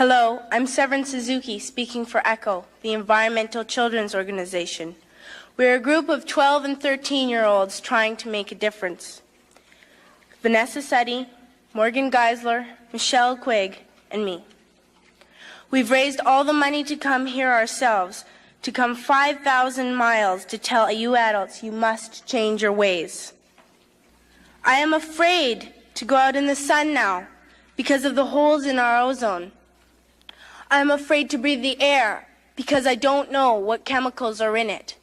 Hello, I'm Severin Suzuki speaking for ECHO, the Environmental Children's Organization. We're a group of 12 and 13-year-olds trying to make a difference. Vanessa Seti, Morgan Geisler, Michelle Quigg, and me. We've raised all the money to come here ourselves, to come 5,000 miles to tell you adults you must change your ways. I am afraid to go out in the sun now because of the holes in our ozone. I'm afraid to breathe the air because I don't know what chemicals are in it.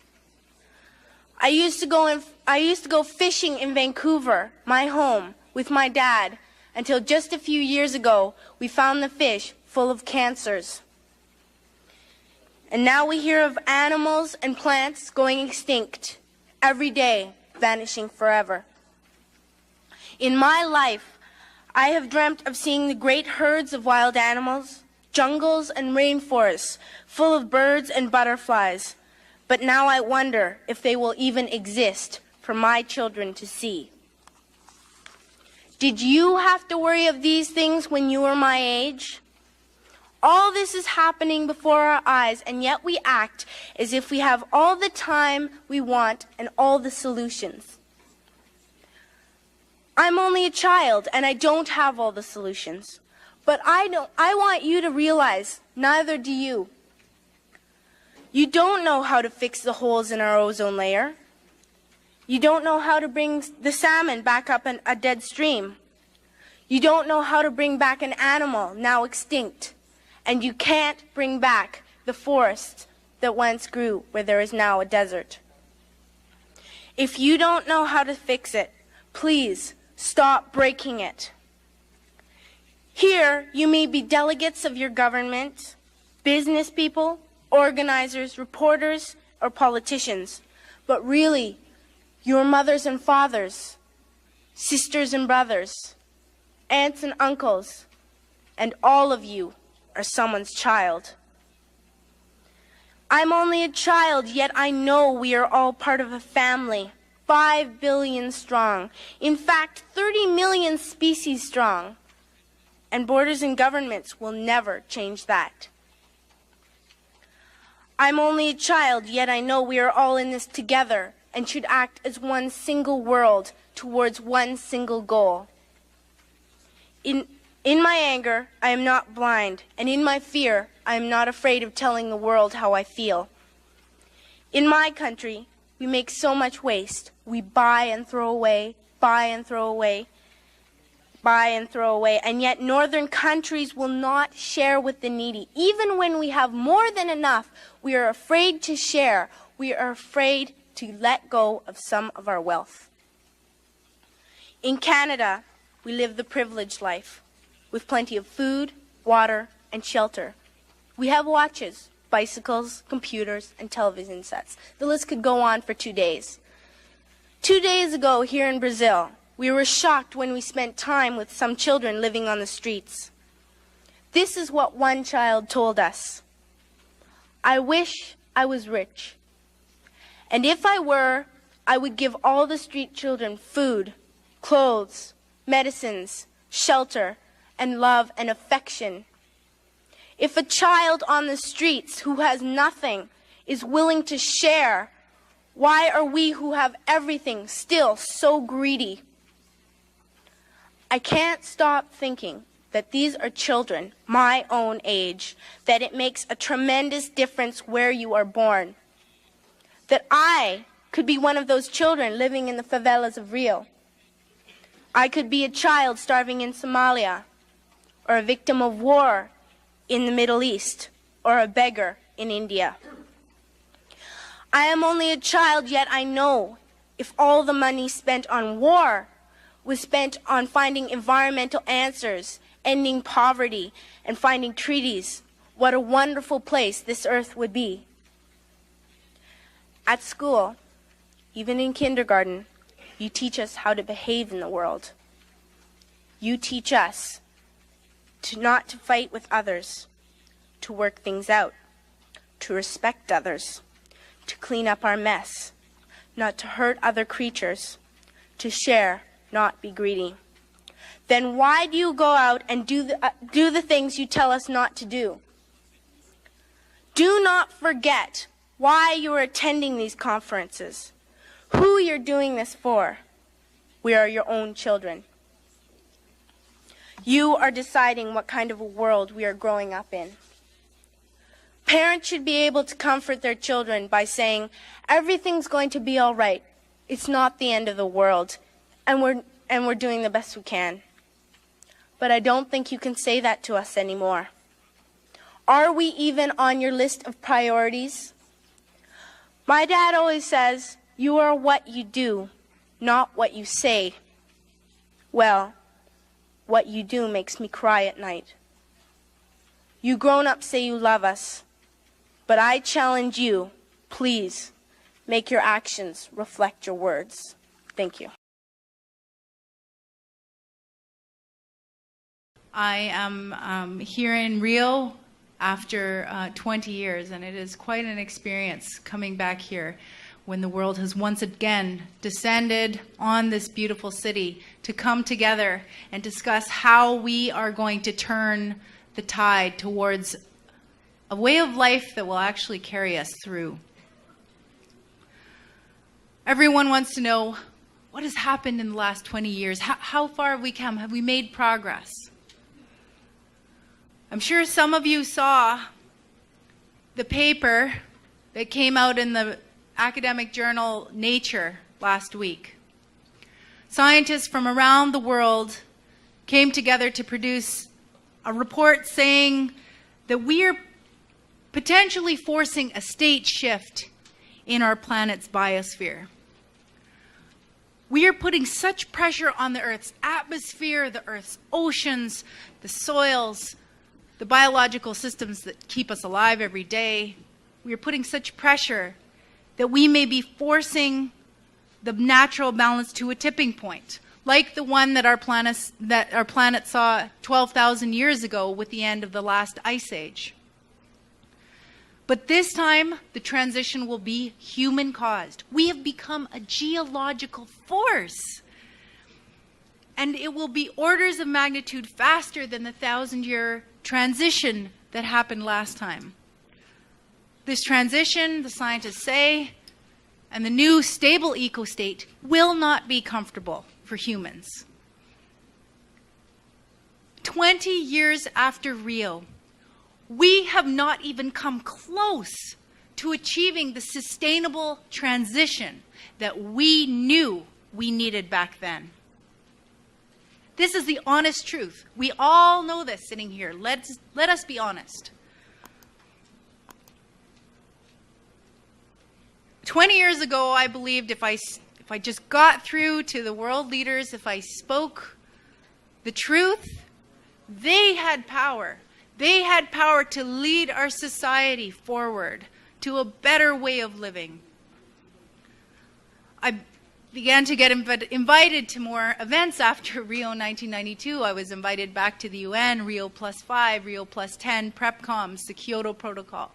I used to go fishing in Vancouver, my home, with my dad, until just a few years ago we found the fish full of cancers. And now we hear of animals and plants going extinct every day, vanishing forever. In my life, I have dreamt of seeing the great herds of wild animals, jungles and rainforests full of birds and butterflies. But now I wonder if they will even exist for my children to see. Did you have to worry of these things when you were my age? All this is happening before our eyes, and yet we act as if we have all the time we want and all the solutions. I'm only a child, and I don't have all the solutions. But I want you to realize, neither do you. You don't know how to fix the holes in our ozone layer. You don't know how to bring the salmon back up a dead stream. You don't know how to bring back an animal now extinct. And you can't bring back the forest that once grew where there is now a desert. If you don't know how to fix it, please stop breaking it. Here, you may be delegates of your government, business people, organizers, reporters, or politicians, but really, your mothers and fathers, sisters and brothers, aunts and uncles, and all of you are someone's child. I'm only a child, yet I know we are all part of a family, 5 billion strong, in fact, 30 million species strong. And borders and governments will never change that. I'm only a child, yet I know we are all in this together and should act as one single world towards one single goal. In my anger, I am not blind, and in my fear, I am not afraid of telling the world how I feel. In my country, we make so much waste. We buy and throw away, buy and throw away, buy and throw away, and yet northern countries will not share with the needy. Even when we have more than enough, we are afraid to share. We are afraid to let go of some of our wealth. In Canada, we live the privileged life, with plenty of food, water, and shelter. We have watches, bicycles, computers, and television sets. The list could go on for 2 days. 2 days ago, here in Brazil, we were shocked when we spent time with some children living on the streets. This is what one child told us. I wish I was rich. And if I were, I would give all the street children food, clothes, medicines, shelter, and love and affection. If a child on the streets who has nothing is willing to share, why are we who have everything still so greedy? I can't stop thinking that these are children my own age, that it makes a tremendous difference where you are born. That I could be one of those children living in the favelas of Rio. I could be a child starving in Somalia, or a victim of war in the Middle East, or a beggar in India. I am only a child, yet I know if all the money spent on war was spent on finding environmental answers, ending poverty, and finding treaties, what a wonderful place this earth would be. At school, even in kindergarten, you teach us how to behave in the world. You teach us not to fight with others, to work things out, to respect others, to clean up our mess, not to hurt other creatures, to share, not be greedy. then why do you go out and do the things you tell us not to do? Do not forget why you are attending these conferences, who you're doing this for. We are your own children. You are deciding what kind of a world we are growing up in. Parents should be able to comfort their children by saying, everything's going to be all right. It's not the end of the world, and we're doing the best we can. But I don't think you can say that to us anymore. Are we even on your list of priorities? My dad always says, you are what you do, not what you say. Well, what you do makes me cry at night. You grown-ups say you love us, but I challenge you, please, make your actions reflect your words. Thank you. I am here in Rio after 20 years, and it is quite an experience coming back here when the world has once again descended on this beautiful city to come together and discuss how we are going to turn the tide towards a way of life that will actually carry us through. Everyone wants to know what has happened in the last 20 years. How far have we come? Have we made progress? I'm sure some of you saw the paper that came out in the academic journal Nature last week. Scientists from around the world came together to produce a report saying that we are potentially forcing a state shift in our planet's biosphere. We are putting such pressure on the Earth's atmosphere, the Earth's oceans, the soils, the biological systems that keep us alive every day. We are putting such pressure that we may be forcing the natural balance to a tipping point, like the one that our planet saw 12,000 years ago with the end of the last ice age. But this time, the transition will be human-caused. We have become a geological force. And it will be orders of magnitude faster than the 1,000-year transition that happened last time. This transition, the scientists say, and the new stable eco-state will not be comfortable for humans. 20 years after Rio, we have not even come close to achieving the sustainable transition that we knew we needed back then. This is the honest truth. We all know this sitting here. Let us be honest. 20 years ago, I believed if I just got through to the world leaders, if I spoke the truth, they had power. They had power to lead our society forward to a better way of living. I began to get invited to more events after Rio 1992. I was invited back to the UN, Rio +5, Rio +10, PrepComs, the Kyoto Protocol.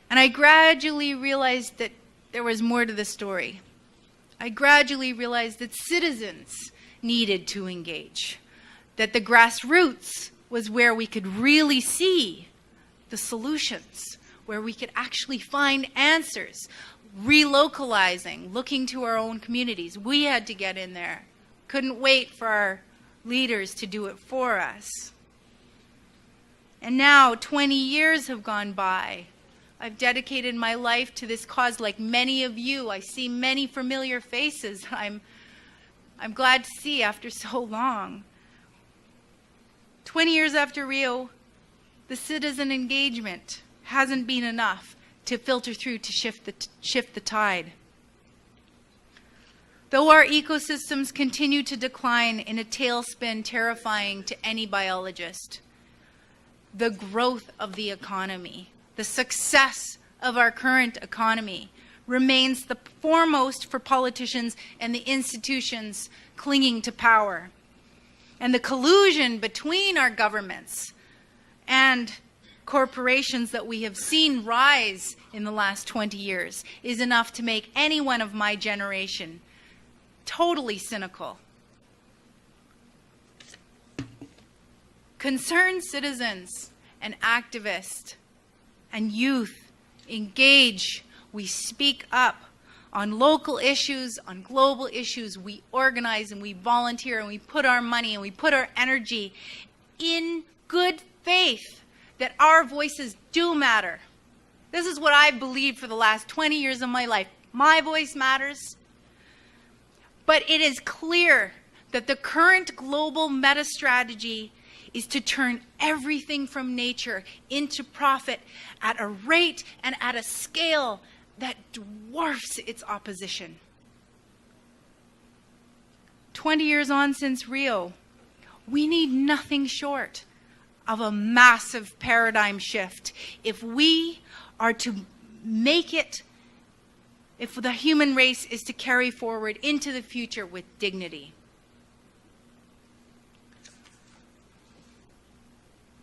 And I gradually realized that there was more to the story. I gradually realized that citizens needed to engage, that the grassroots was where we could really see the solutions, where we could actually find answers, relocalizing, looking to our own communities. We had to get in there. Couldn't wait for our leaders to do it for us. And now 20 years have gone by. I've dedicated my life to this cause like many of you. I see many familiar faces I'm glad to see after so long. 20 years after Rio, the citizen engagement hasn't been enough to filter through to shift the tide. Though our ecosystems continue to decline in a tailspin terrifying to any biologist, the growth of the economy, the success of our current economy remains the foremost for politicians and the institutions clinging to power. And the collusion between our governments and corporations that we have seen rise in the last 20 years is enough to make anyone of my generation totally cynical. Concerned citizens and activists and youth engage. We speak up on local issues, on global issues. We organize and we volunteer and we put our money and we put our energy in good faith that our voices do matter. This is what I've believed for the last 20 years of my life. My voice matters. But it is clear that the current global meta strategy is to turn everything from nature into profit at a rate and at a scale that dwarfs its opposition. 20 years on since Rio, we need nothing short of a massive paradigm shift if we are to make it, if the human race is to carry forward into the future with dignity.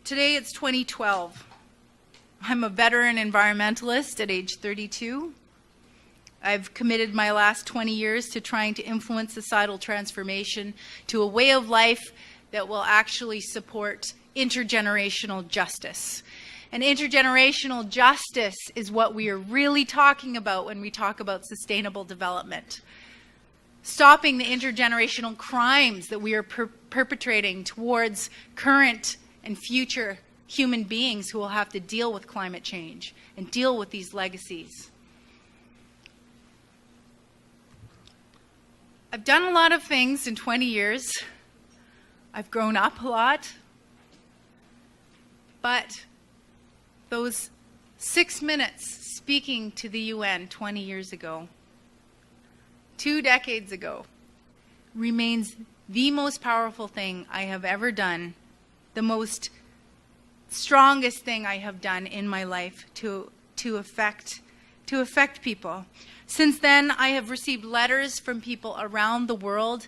Today it's 2012. I'm a veteran environmentalist at age 32. I've committed my last 20 years to trying to influence societal transformation to a way of life that will actually support intergenerational justice. And intergenerational justice is what we are really talking about when we talk about sustainable development. Stopping the intergenerational crimes that we are perpetrating towards current and future human beings who will have to deal with climate change and deal with these legacies. I've done a lot of things in 20 years. I've grown up a lot. But those 6 minutes speaking to the UN 20 years ago, 2 decades ago, remains the most powerful thing I have ever done, the most strongest thing I have done in my life to affect people. Since then, I have received letters from people around the world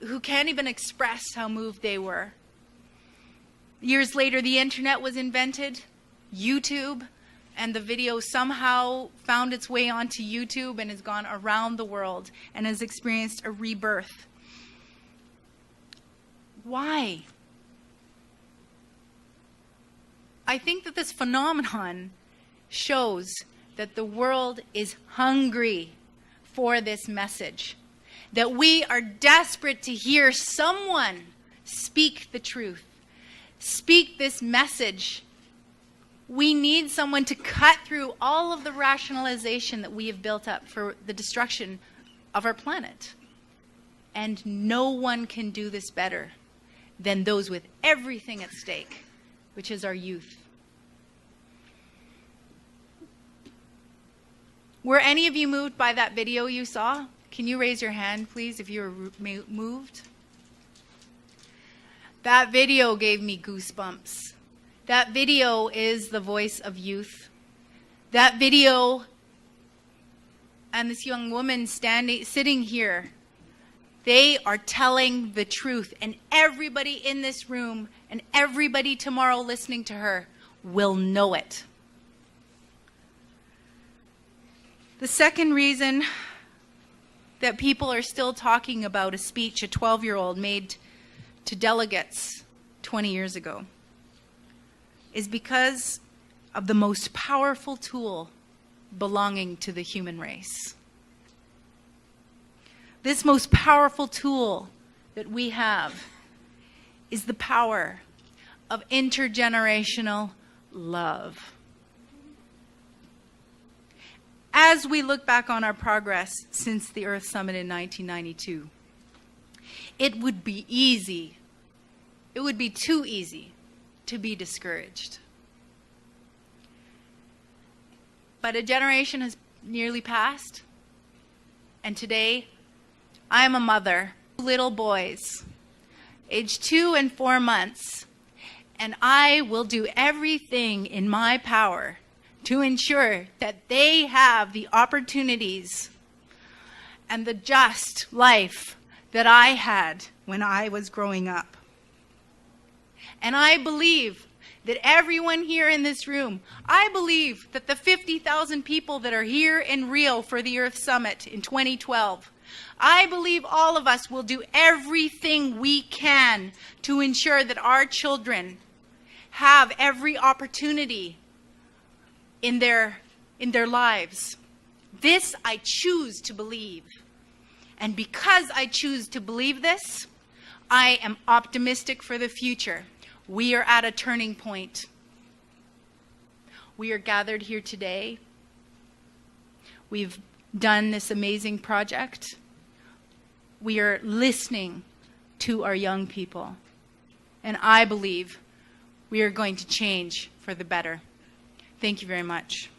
who can't even express how moved they were. Years later, the internet was invented, YouTube, and the video somehow found its way onto YouTube and has gone around the world and has experienced a rebirth. Why? I think that this phenomenon shows that the world is hungry for this message, that we are desperate to hear someone speak the truth, speak this message. We need someone to cut through all of the rationalization that we have built up for the destruction of our planet. And no one can do this better than those with everything at stake, which is our youth. Were any of you moved by that video you saw? Can you raise your hand, please, if you were moved? That video gave me goosebumps. That video is the voice of youth. That video and this young woman sitting here, they are telling the truth. And everybody in this room and everybody tomorrow listening to her will know it. The second reason that people are still talking about a speech a 12-year-old made to delegates 20 years ago is because of the most powerful tool belonging to the human race. This most powerful tool that we have is the power of intergenerational love. As we look back on our progress since the Earth Summit in 1992, it would be easy, it would be too easy to be discouraged. But a generation has nearly passed, and today I am a mother of little boys, aged 2 and 4 months, and I will do everything in my power to ensure that they have the opportunities and the just life that I had when I was growing up. And I believe that everyone here in this room, I believe that the 50,000 people that are here in Rio for the Earth Summit in 2012, I believe all of us will do everything we can to ensure that our children have every opportunity in their lives. This I choose to believe. And because I choose to believe this, I am optimistic for the future. We are at a turning point. We are gathered here today. We've done this amazing project. We are listening to our young people. And I believe we are going to change for the better. Thank you very much.